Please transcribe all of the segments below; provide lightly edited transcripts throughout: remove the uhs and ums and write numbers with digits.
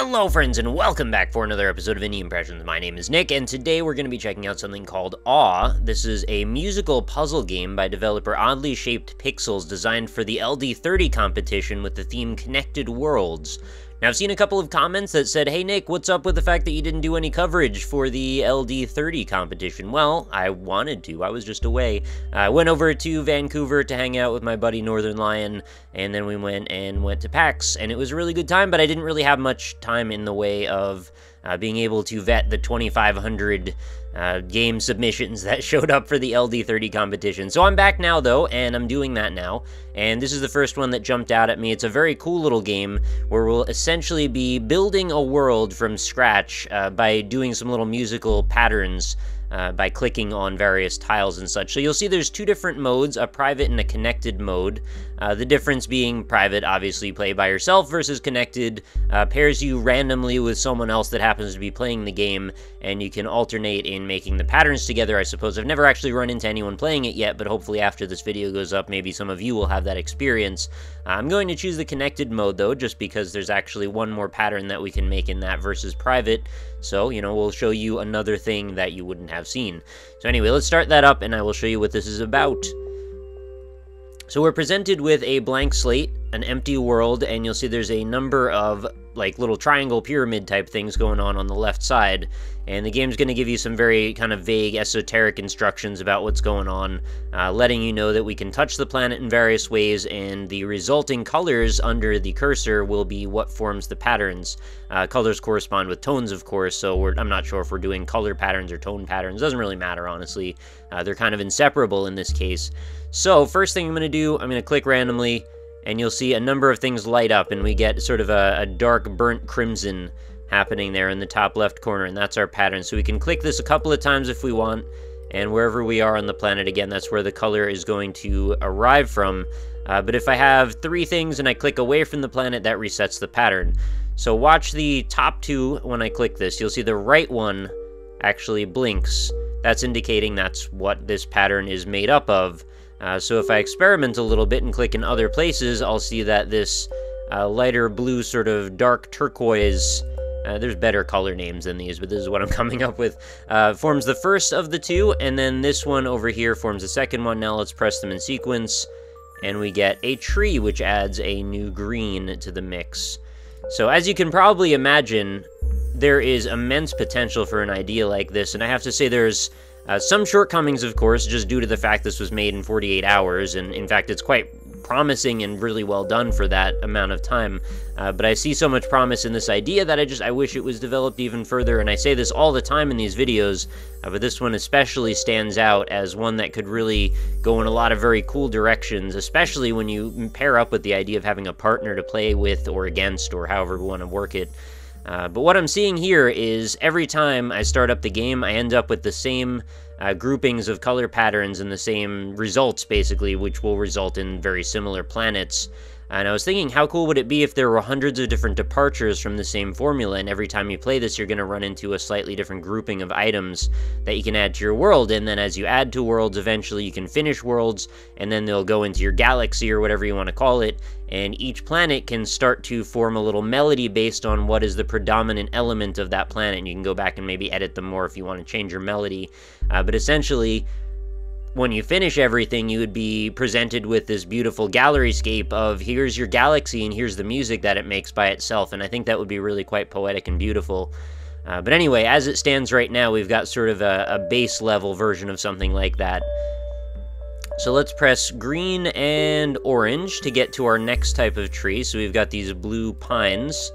Hello friends and welcome back for another episode of Indie Impressions. My name is Nick and today we're going to be checking out something called Awe. This is a musical puzzle game by developer Oddly Shaped Pixels designed for the LD30 competition with the theme Connected Worlds. Now I've seen a couple of comments that said, hey Nick, what's up with the fact that you didn't do any coverage for the LD30 competition? Well, I wanted to, I was just away. I went over to Vancouver to hang out with my buddy Northern Lion, and then we went to PAX, and it was a really good time, but I didn't really have much time in the way of being able to vet the 2,500 game submissions that showed up for the LD30 competition. So I'm back now, though, and I'm doing that now, and this is the first one that jumped out at me. It's a very cool little game where we'll essentially be building a world from scratch by doing some little musical patterns by clicking on various tiles and such. So you'll see there's two different modes, a private and a connected mode. The difference being private, obviously, you play by yourself, versus connected pairs you randomly with someone else that happens to be playing the game, and you can alternate in making the patterns together, I suppose. I've never actually run into anyone playing it yet, but hopefully after this video goes up, maybe some of you will have that experience. I'm going to choose the connected mode, though, just because there's actually one more pattern that we can make in that versus private. So, you know, we'll show you another thing that you wouldn't have seen. So anyway, let's start that up, and I will show you what this is about. So we're presented with a blank slate, an empty world, and you'll see there's a number of like little triangle pyramid type things going on the left side, and the game's going to give you some very kind of vague esoteric instructions about what's going on, letting you know that we can touch the planet in various ways, and the resulting colors under the cursor will be what forms the patterns. Colors correspond with tones, of course, so I'm not sure if we're doing color patterns or tone patterns. Doesn't really matter, honestly. They're kind of inseparable in this case. So first thing I'm going to do, I'm going to click randomly, and you'll see a number of things light up, and we get sort of a dark burnt crimson happening there in the top left corner, and that's our pattern. So we can click this a couple of times if we want, and wherever we are on the planet, again, that's where the color is going to arrive from. But if I have three things and I click away from the planet, that resets the pattern. So watch the top two when I click this. You'll see the right one actually blinks. That's indicating that's what this pattern is made up of. So if I experiment a little bit and click in other places, I'll see that this lighter blue, sort of dark turquoise, there's better color names than these, but this is what I'm coming up with, forms the first of the two, and then this one over here forms the second one. Now let's press them in sequence, and we get a tree, which adds a new green to the mix. So as you can probably imagine, there is immense potential for an idea like this, and I have to say there's some shortcomings, of course, just due to the fact this was made in 48 hours, and in fact it's quite promising and really well done for that amount of time. But I see so much promise in this idea that I wish it was developed even further, and I say this all the time in these videos, but this one especially stands out as one that could really go in a lot of very cool directions, especially when you pair up with the idea of having a partner to play with or against, or however we want to work it. But what I'm seeing here is every time I start up the game, I end up with the same groupings of color patterns and the same results, basically, which will result in very similar planets. And I was thinking, how cool would it be if there were hundreds of different departures from the same formula, and every time you play this, you're going to run into a slightly different grouping of items that you can add to your world, and then as you add to worlds, eventually you can finish worlds, and then they'll go into your galaxy, or whatever you want to call it, and each planet can start to form a little melody based on what is the predominant element of that planet, and you can go back and maybe edit them more if you want to change your melody. But essentially, when you finish everything, you would be presented with this beautiful gallery scape of here's your galaxy and here's the music that it makes by itself, and I think that would be really quite poetic and beautiful. But anyway, as it stands right now, we've got sort of a base level version of something like that. So let's press green and orange to get to our next type of tree. So we've got these blue pines.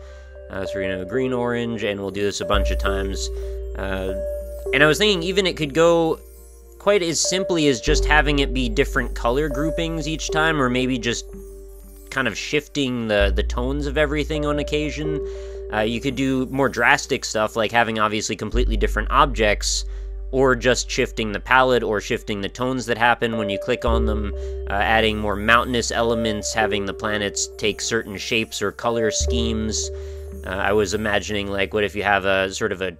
So we're going to go green, orange, and we'll do this a bunch of times. And I was thinking even it could go quite as simply as just having it be different color groupings each time, or maybe just kind of shifting the tones of everything on occasion. You could do more drastic stuff, like having obviously completely different objects, or just shifting the palette, or shifting the tones that happen when you click on them, adding more mountainous elements, having the planets take certain shapes or color schemes. I was imagining, like, what if you have a sort of a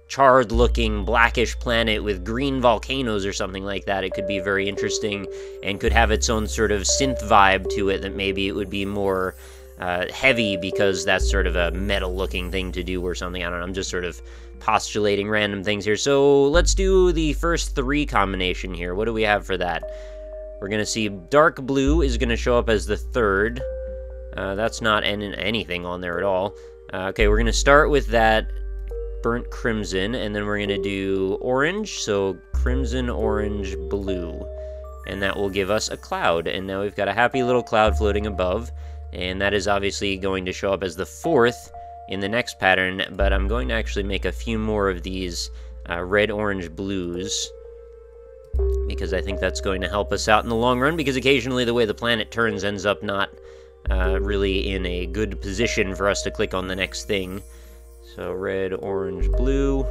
charred-looking blackish planet with green volcanoes or something like that? It could be very interesting and could have its own sort of synth vibe to it, that maybe it would be more heavy because that's sort of a metal-looking thing to do or something. I don't know, I'm just sort of postulating random things here. So let's do the first 3 combination here. What do we have for that? We're going to see dark blue is going to show up as the 3rd. That's not anything on there at all. Okay, we're going to start with that burnt crimson, and then we're going to do orange, so crimson, orange, blue. And that will give us a cloud, and now we've got a happy little cloud floating above, and that is obviously going to show up as the 4th in the next pattern, but I'm going to actually make a few more of these red, orange, blues, because I think that's going to help us out in the long run, because occasionally the way the planet turns ends up not really in a good position for us to click on the next thing. So red, orange, blue.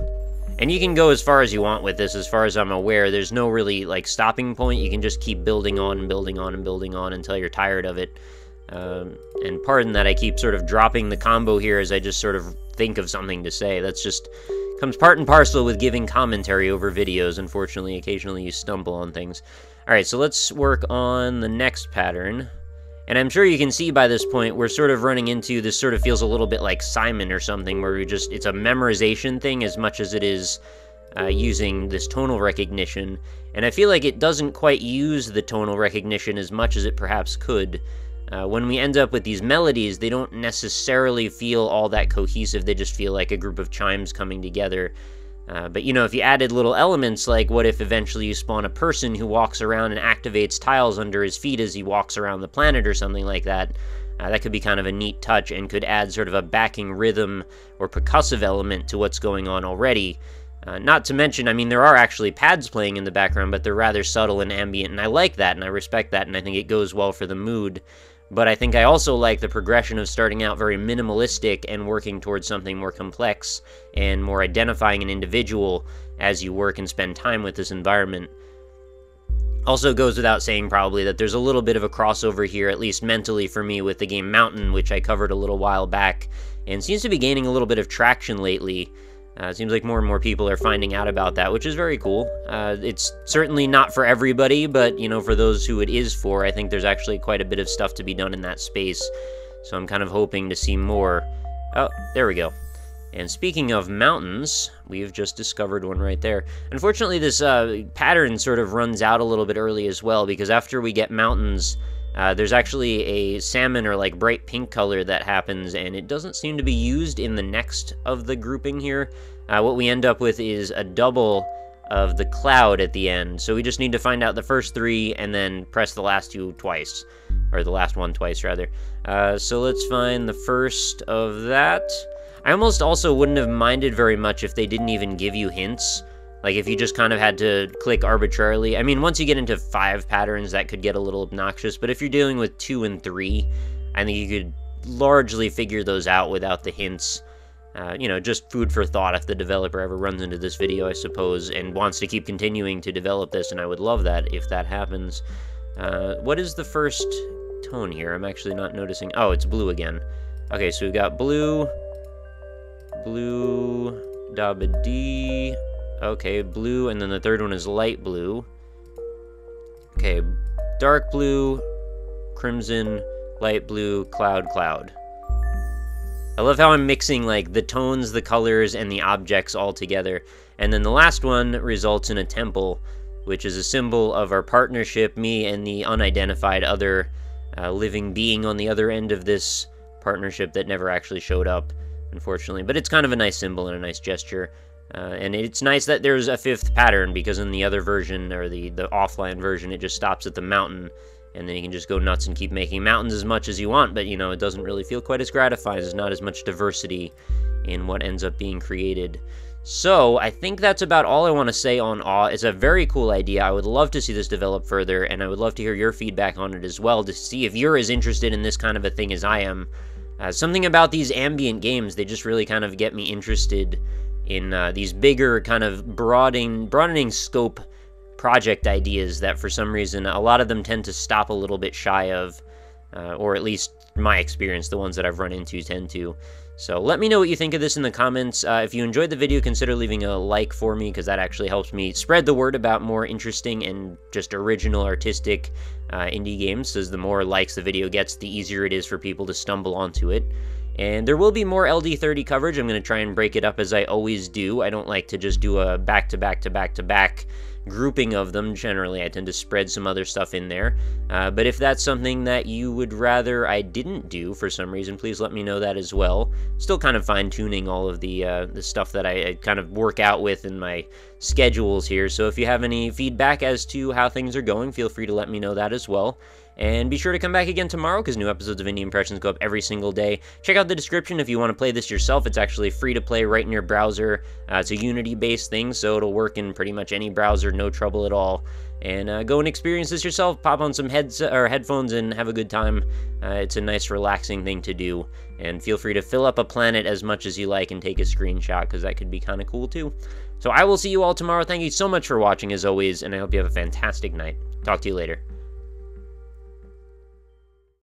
And you can go as far as you want with this, as far as I'm aware. There's no really, like, stopping point. You can just keep building on and building on and building on until you're tired of it. And pardon that I keep sort of dropping the combo here as I just sort of think of something to say. That's just comes part and parcel with giving commentary over videos. Unfortunately, occasionally you stumble on things. Alright, so let's work on the next pattern. And I'm sure you can see by this point, we're sort of running into, this sort of feels a little bit like Simon or something, where it's a memorization thing as much as it is using this tonal recognition. And I feel like it doesn't quite use the tonal recognition as much as it perhaps could. When we end up with these melodies, they don't necessarily feel all that cohesive, they just feel like a group of chimes coming together. But, you know, if you added little elements, like what if eventually you spawn a person who walks around and activates tiles under his feet as he walks around the planet or something like that, that could be kind of a neat touch and could add sort of a backing rhythm or percussive element to what's going on already. Not to mention, I mean, there are actually pads playing in the background, but they're rather subtle and ambient, and I like that, and I respect that, and I think it goes well for the mood. But I think I also like the progression of starting out very minimalistic and working towards something more complex and more identifying an individual as you work and spend time with this environment. Also goes without saying probably that there's a little bit of a crossover here, at least mentally for me, with the game Mountain, which I covered a little while back, and seems to be gaining a little bit of traction lately. It seems like more and more people are finding out about that, which is very cool. It's certainly not for everybody, but, you know, for those who it is for, I think there's actually quite a bit of stuff to be done in that space. So I'm kind of hoping to see more. Oh, there we go. And speaking of mountains, we've just discovered one right there. Unfortunately, this pattern sort of runs out a little bit early as well, because after we get mountains, there's actually a salmon or like bright pink color that happens, and it doesn't seem to be used in the next of the grouping here. What we end up with is a double of the cloud at the end, so we just need to find out the first 3 and then press the last 2 twice, or the last one twice rather. So let's find the first of that. I almost also wouldn't have minded very much if they didn't even give you hints. Like, if you just kind of had to click arbitrarily. I mean, once you get into 5 patterns, that could get a little obnoxious. But if you're dealing with 2 and 3, I think you could largely figure those out without the hints. You know, just food for thought if the developer ever runs into this video, I suppose, and wants to keep continuing to develop this, and I would love that if that happens. What is the first tone here? I'm actually not noticing. Oh, it's blue again. Okay, so we've got blue, blue, da-ba-dee. Okay, blue, and then the third one is light blue. Okay, dark blue, crimson, light blue, cloud, cloud. I love how I'm mixing, like, the tones, the colors, and the objects all together. And then the last one results in a temple, which is a symbol of our partnership, me and the unidentified other living being on the other end of this partnership that never actually showed up, unfortunately. But it's kind of a nice symbol and a nice gesture. And it's nice that there's a 5th pattern, because in the other version, or the offline version, it just stops at the mountain, and then you can just go nuts and keep making mountains as much as you want, but, you know, it doesn't really feel quite as gratifying. There's not as much diversity in what ends up being created. So, I think that's about all I want to say on Awe. It's a very cool idea. I would love to see this develop further, and I would love to hear your feedback on it as well, to see if you're as interested in this kind of a thing as I am. Something about these ambient games, they just really kind of get me interested in these bigger, kind of broadening scope project ideas that for some reason a lot of them tend to stop a little bit shy of. or at least my experience, the ones that I've run into tend to. So let me know what you think of this in the comments. If you enjoyed the video, consider leaving a like for me, because that actually helps me spread the word about more interesting and just original artistic indie games, as the more likes the video gets, the easier it is for people to stumble onto it. And there will be more LD30 coverage. I'm going to try and break it up as I always do. I don't like to just do a back-to-back-to-back-to-back grouping of them. Generally, I tend to spread some other stuff in there. But if that's something that you would rather I didn't do for some reason, please let me know that as well. Still kind of fine-tuning all of the stuff that I kind of work out with in my schedules here. So if you have any feedback as to how things are going, feel free to let me know that as well. And be sure to come back again tomorrow, because new episodes of Indie Impressions go up every single day. Check out the description if you want to play this yourself. It's actually free to play right in your browser. It's a Unity-based thing, so it'll work in pretty much any browser, no trouble at all. And go and experience this yourself. Pop on some headphones and have a good time. It's a nice, relaxing thing to do. And feel free to fill up a planet as much as you like and take a screenshot, because that could be kind of cool too. So I will see you all tomorrow. Thank you so much for watching, as always, and I hope you have a fantastic night. Talk to you later.